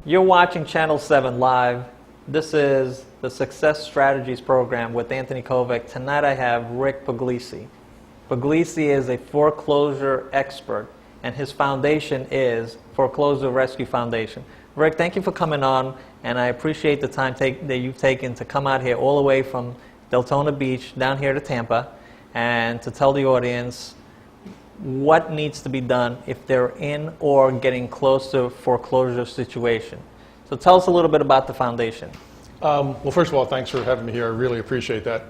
You're watching Channel 7 Live. This is the Success Strategies program with Anthony Kovac. Tonight I have Rick Puglisi. Puglisi is a foreclosure expert, and his foundation is Foreclosure Rescue Foundation. Rick, thank you for coming on, and I appreciate the time that you've taken to come out here all the way from Deltona Beach down here to Tampa and to tell the audience what needs to be done if they're in or getting close to a foreclosure situation. So tell us a little bit about the foundation. Well, first of all, thanks for having me here. I really appreciate that.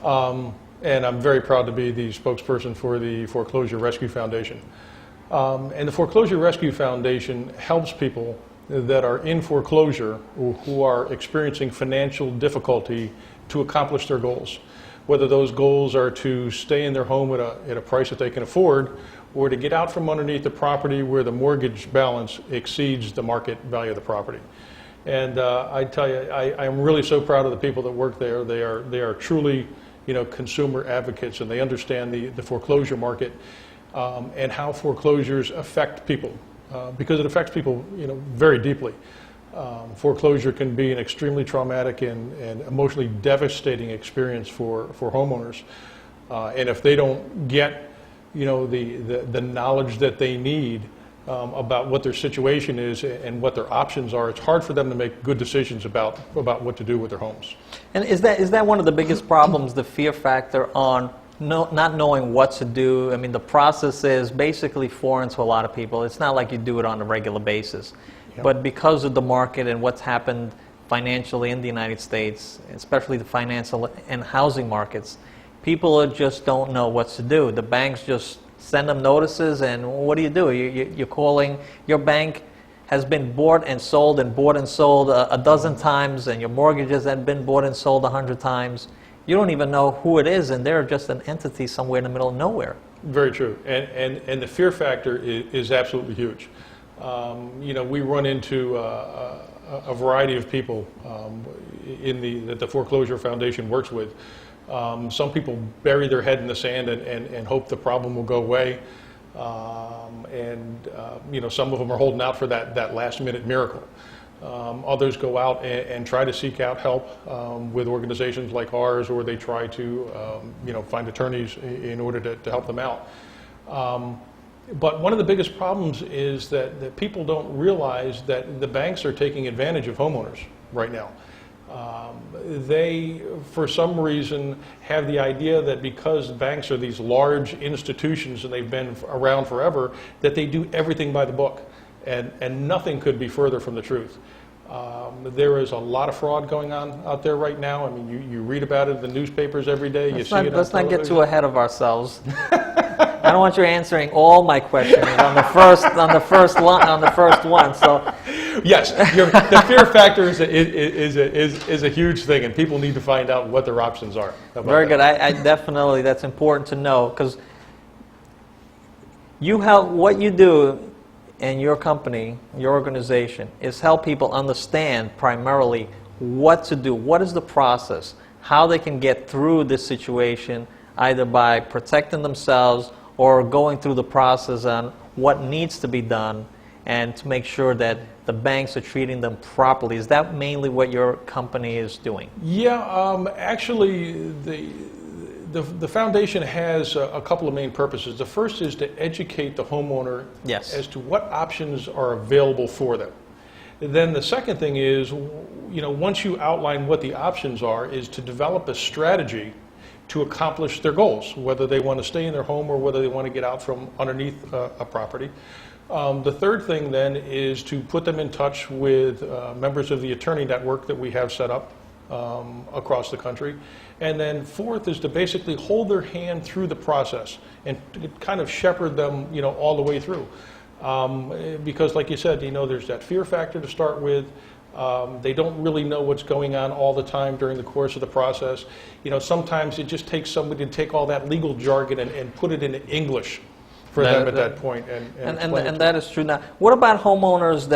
And I'm very proud to be the spokesperson for the Foreclosure Rescue Foundation. And the Foreclosure Rescue Foundation helps people that are in foreclosure who are experiencing financial difficulty to accomplish their goals. Whether those goals are to stay in their home at a price that they can afford, or to get out from underneath the property where the mortgage balance exceeds the market value of the property. And I tell you, I am really so proud of the people that work there. They are truly, consumer advocates, and they understand the foreclosure market and how foreclosures affect people, because it affects people, very deeply. Foreclosure can be an extremely traumatic and emotionally devastating experience for homeowners. And if they don't get, the knowledge that they need about what their situation is and what their options are, it's hard for them to make good decisions about what to do with their homes. And is that one of the biggest problems, the fear factor on not knowing what to do? I mean, the process is basically foreign to a lot of people. It's not like you do it on a regular basis. Yep. But because of the market and what's happened financially in the United States, especially the financial and housing markets, people just don't know what to do. The banks just send them notices, and what do? You're calling, your bank has been bought and sold a dozen times, and your mortgages have been bought and sold 100 times. You don't even know who it is, and they're just an entity somewhere in the middle of nowhere. Very true, and the fear factor is absolutely huge. We run into a variety of people that the Foreclosure Foundation works with. Some people bury their head in the sand and hope the problem will go away. Some of them are holding out for that last-minute miracle. Others go out and try to seek out help with organizations like ours, or they try to find attorneys in order to help them out. But one of the biggest problems is that people don't realize that the banks are taking advantage of homeowners right now. They, for some reason, have the idea that because banks are these large institutions and they've been around forever, that they do everything by the book. And nothing could be further from the truth. There is a lot of fraud going on out there right now. I mean, you read about it in the newspapers every day. Let's not get too ahead of ourselves. I don't want you answering all my questions on the first one. So, yes, the fear factor is a huge thing, and people need to find out what their options are. Very good. I definitely, that's important to know, because what you do in your company, your organization, is help people understand primarily what to do, what is the process, how they can get through this situation, either by protecting themselves or going through the process on what needs to be done, and to make sure that the banks are treating them properly. Is that mainly what your company is doing? Yeah, actually, the foundation has a couple of main purposes. The first is to educate the homeowner as to what options are available for them. Then the second thing is, once you outline what the options are, is to develop a strategy to accomplish their goals, whether they want to stay in their home or whether they want to get out from underneath a property. The third thing then is to put them in touch with members of the attorney network that we have set up across the country. And then fourth is to basically hold their hand through the process and to kind of shepherd them, all the way through. Because like you said, there's that fear factor to start with. They don't really know what's going on all the time during the course of the process. Sometimes it just takes somebody to take all that legal jargon and put it into English for them at that point. And that is true. Now, what about homeowners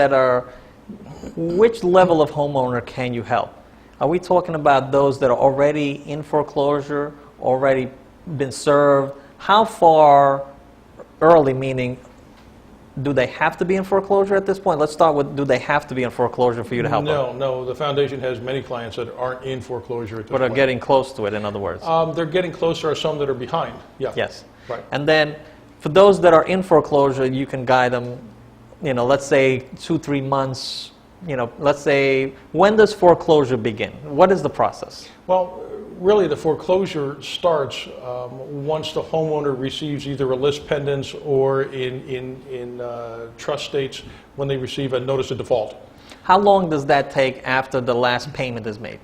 which level of homeowner can you help? Are we talking about those that are already in foreclosure, already been served? How far early, meaning do they have to be in foreclosure at this point? Let's start with, do they have to be in foreclosure for you to help them? No. The foundation has many clients that aren't in foreclosure at this But are point. getting close to it, in other words. They're getting close. There are some that are behind. Yeah. Yes. Right. And then for those that are in foreclosure, you can guide them, let's say 2-3 months, let's say, when does foreclosure begin? What is the process? Well, really, the foreclosure starts once the homeowner receives either a list pendants or in trust states when they receive a notice of default. How long does that take after the last payment is made?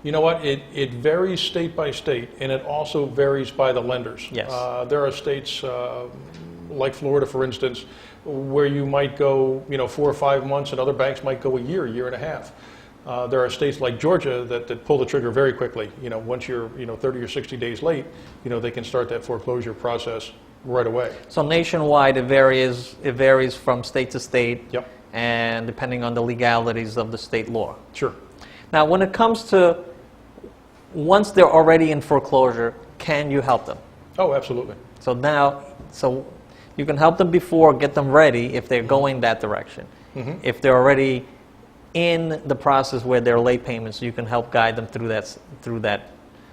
You know what? It varies state by state, and it also varies by the lenders. Yes. There are states like Florida, for instance, where you might go 4 or 5 months, and other banks might go a year and a half. There are states like Georgia that pull the trigger very quickly. Once you're 30 or 60 days late, they can start that foreclosure process right away. So nationwide, it varies from state to state. Yep. And depending on the legalities of the state law. Sure. Now, when it comes to once they're already in foreclosure, can you help them? Oh, absolutely. So you can help them before, get them ready if they're going that direction. Mm-hmm. If they're already in the process where they're late payments, you can help guide them through that.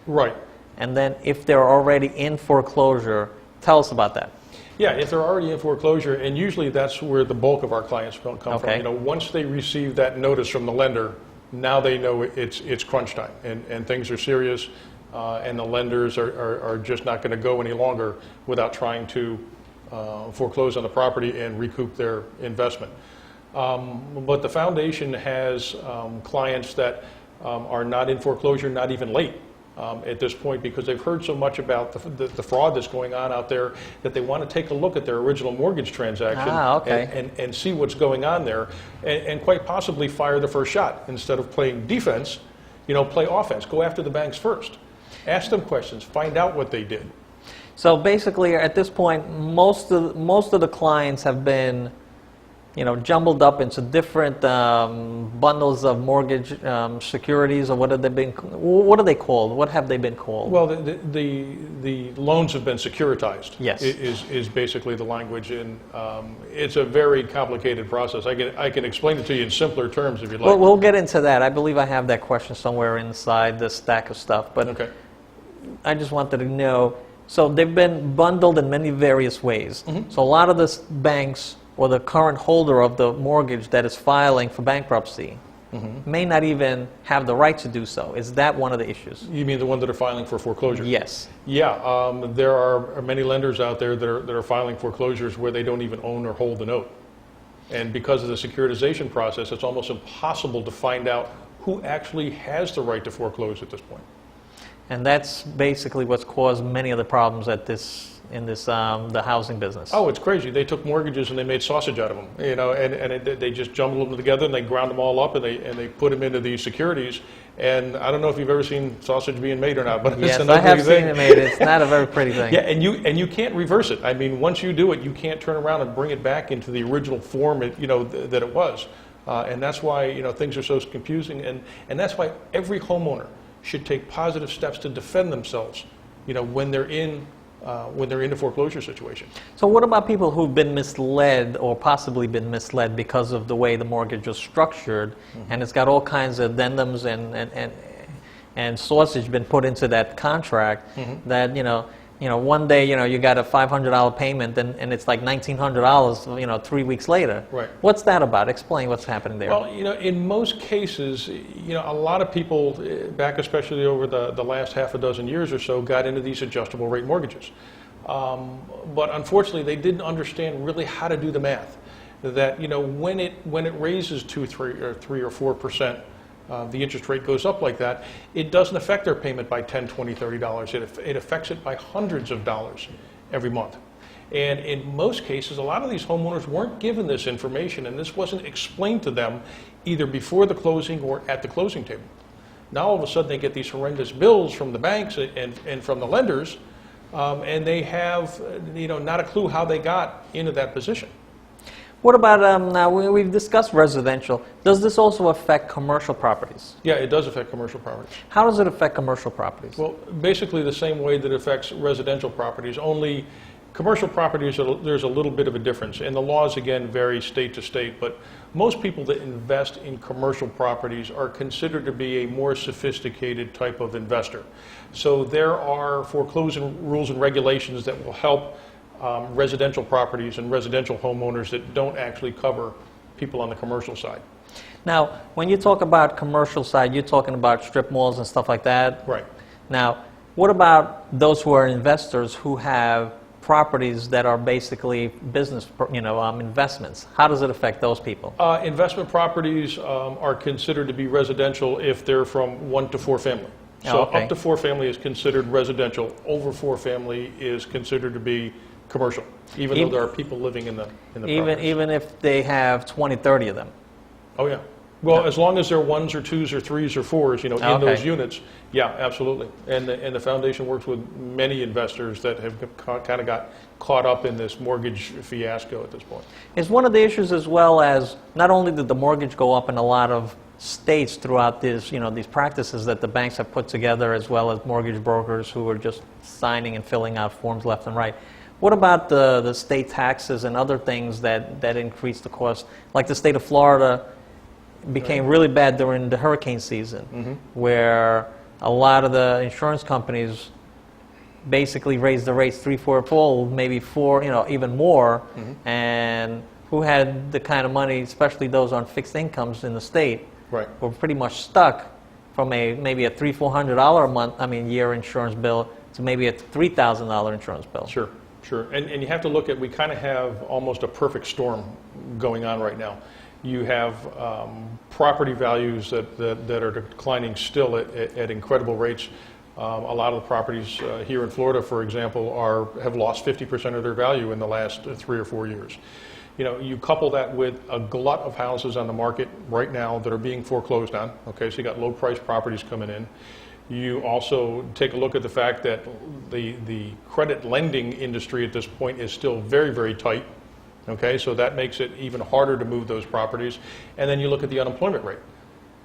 Right. And then if they're already in foreclosure, tell us about that. Yeah, if they're already in foreclosure, and usually that's where the bulk of our clients come Okay. from. Once they receive that notice from the lender, now they know it's crunch time, and things are serious, and the lenders are just not going to go any longer without trying to foreclose on the property and recoup their investment. But the foundation has clients that are not in foreclosure, not even late. At this point, because they've heard so much about the fraud that's going on out there, that they want to take a look at their original mortgage transaction and see what's going on there, and quite possibly fire the first shot. Instead of playing defense, play offense. Go after the banks first. Ask them questions. Find out what they did. So basically, at this point, most of the clients have been jumbled up into different bundles of mortgage securities, or what are they called? What have they been called? Well, the loans have been securitized. Yes. Is basically the language, and it's a very complicated process. I can explain it to you in simpler terms if you'd like. Well, we'll get into that. I believe I have that question somewhere inside the stack of stuff, but Okay. I just wanted to know. So they've been bundled in many various ways. Mm-hmm. So a lot of the banks or the current holder of the mortgage that is filing for bankruptcy may not even have the right to do so. Is that one of the issues? You mean the ones that are filing for foreclosure? Yes. Yeah, there are many lenders out there that are filing foreclosures where they don't even own or hold the note. And because of the securitization process, it's almost impossible to find out who actually has the right to foreclose at this point. And that's basically what's caused many of the problems in the housing business. Oh, it's crazy. They took mortgages and they made sausage out of them, they just jumbled them together and they ground them all up and they put them into these securities. And I don't know if you've ever seen sausage being made or not, but yes, it's an I ugly have thing. seen it made. It's not a very pretty thing. Yeah, and you can't reverse it. I mean, once you do it, you can't turn around and bring it back into the original form that it was. And that's why things are so confusing, and that's why every homeowner should take positive steps to defend themselves, when they're in a foreclosure situation. So what about people who've been misled or possibly been misled because of the way the mortgage was structured, and it's got all kinds of addendums and sausage been put into that contract that one day you got a $500 payment and it's like $1,900 3 weeks later. Right. What's that about? Explain what's happening there. Well, in most cases, a lot of people back, especially over the last half a dozen years or so, got into these adjustable rate mortgages. But unfortunately, they didn't understand really how to do the math. That when it raises 2, 3, or 4%. The interest rate goes up like that, it doesn't affect their payment by $10, $20, $30. It affects it by hundreds of dollars every month. And in most cases, a lot of these homeowners weren't given this information, and this wasn't explained to them either before the closing or at the closing table. Now all of a sudden they get these horrendous bills from the banks and from the lenders, and they have not a clue how they got into that position. What about, now we've discussed residential. Does this also affect commercial properties? Yeah, it does affect commercial properties. How does it affect commercial properties? Well, basically the same way that it affects residential properties, only Commercial properties, there's a little bit of a difference, and the laws, again, vary state to state, but most people that invest in commercial properties are considered to be a more sophisticated type of investor. So there are foreclosure rules and regulations that will help residential properties and residential homeowners that don't actually cover people on the commercial side. Now, when you talk about commercial side, you're talking about strip malls and stuff like that? Right. Now, what about those who are investors who have properties that are basically business, investments? How does it affect those people? Investment properties are considered to be residential if they're from 1 to 4 family. So okay. Up to 4 family is considered residential. Over 4 family is considered to be commercial, even though there are people living in the properties. Even if they have 20, 30 of them? Oh, yeah. Well, as long as they're 1s or 2s or 3s or 4s, in Okay. those units, yeah, absolutely. And the foundation works with many investors that have kind of got caught up in this mortgage fiasco at this point. Is one of the issues as well as not only did the mortgage go up in a lot of states throughout this, these practices that the banks have put together, as well as mortgage brokers who are just signing and filling out forms left and right. What about the state taxes and other things that increase the cost? Like the state of Florida became really bad during the hurricane season, where a lot of the insurance companies basically raised the rates 3-4-fold, maybe 4, even more, and who had the kind of money, especially those on fixed incomes in the state, Right. were pretty much stuck from maybe a $300-400 a month, year insurance bill to maybe a $3,000 insurance bill. Sure, sure. And you have to look at, we kind of have almost a perfect storm going on right now. You have property values that are declining still at incredible rates. A lot of the properties here in Florida, for example, have lost 50% of their value in the last 3 or 4 years. You couple that with a glut of houses on the market right now that are being foreclosed on. Okay, so you got low-priced properties coming in. You also take a look at the fact that the credit lending industry at this point is still very, very tight. Okay, so that makes it even harder to move those properties. And then you look at the unemployment rate.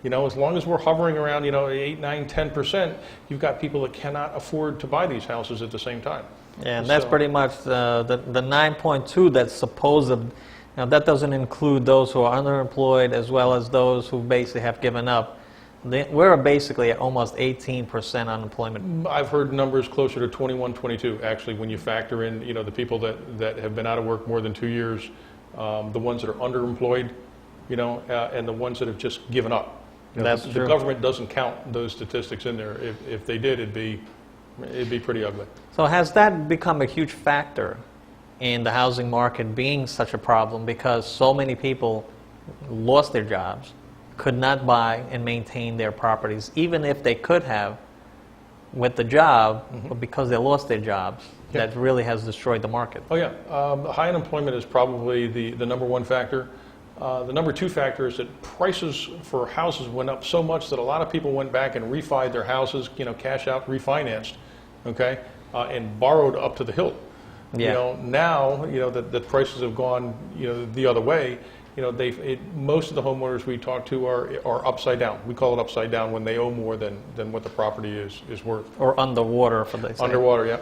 As long as we're hovering around, 8, 9, 10%, you've got people that cannot afford to buy these houses at the same time. Yeah, and that's pretty much the 9.2 that's supposed. Now that doesn't include those who are underemployed as well as those who basically have given up. We're basically at almost 18% unemployment. I've heard numbers closer to 21, 22, actually, when you factor in, the people that have been out of work more than 2 years, the ones that are underemployed, and the ones that have just given up. That's the true. government doesn't count those statistics in there. If they did, it'd be pretty ugly. So has that become a huge factor in the housing market being such a problem because so many people lost their jobs, could not buy and maintain their properties, even if they could have with the job, but because they lost their jobs, that really has destroyed the market? Oh yeah, high unemployment is probably the number one factor. The number 2 factor is that prices for houses went up so much that a lot of people went back and refied their houses, cash out, refinanced, okay, and borrowed up to the hilt. Yeah. Now, that the prices have gone, the other way. Most of the homeowners we talk to are upside down. We call it upside down when they owe more than what the property is worth. Or underwater, for they say. Underwater, yeah.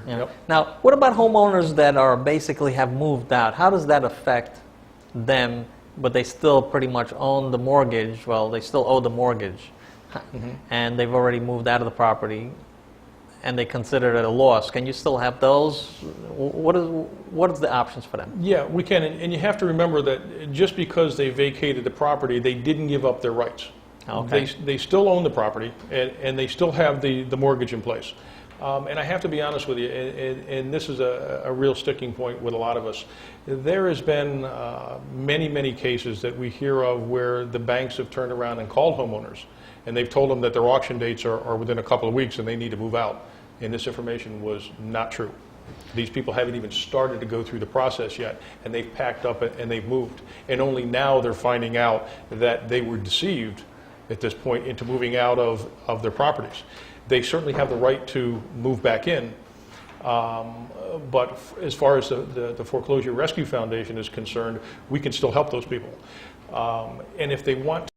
Yeah. Now, what about homeowners that are basically have moved out? How does that affect them, but they still pretty much own the mortgage? Well, they still owe the mortgage, and they've already moved out of the property, and they consider it a loss. Can you still have those? What is the options for them? Yeah, we can, and you have to remember that just because they vacated the property, they didn't give up their rights. Okay. They still own the property, and they still have the mortgage in place. And I have to be honest with you, and this is a real sticking point with a lot of us. There has been many, many cases that we hear of where the banks have turned around and called homeowners, and they've told them that their auction dates are within a couple of weeks and they need to move out. And this information was not true. These people haven't even started to go through the process yet, and they've packed up and they've moved. And only now they're finding out that they were deceived at this point into moving out of their properties. They certainly have the right to move back in, but as far as the Foreclosure Rescue Foundation is concerned, we can still help those people. And if they want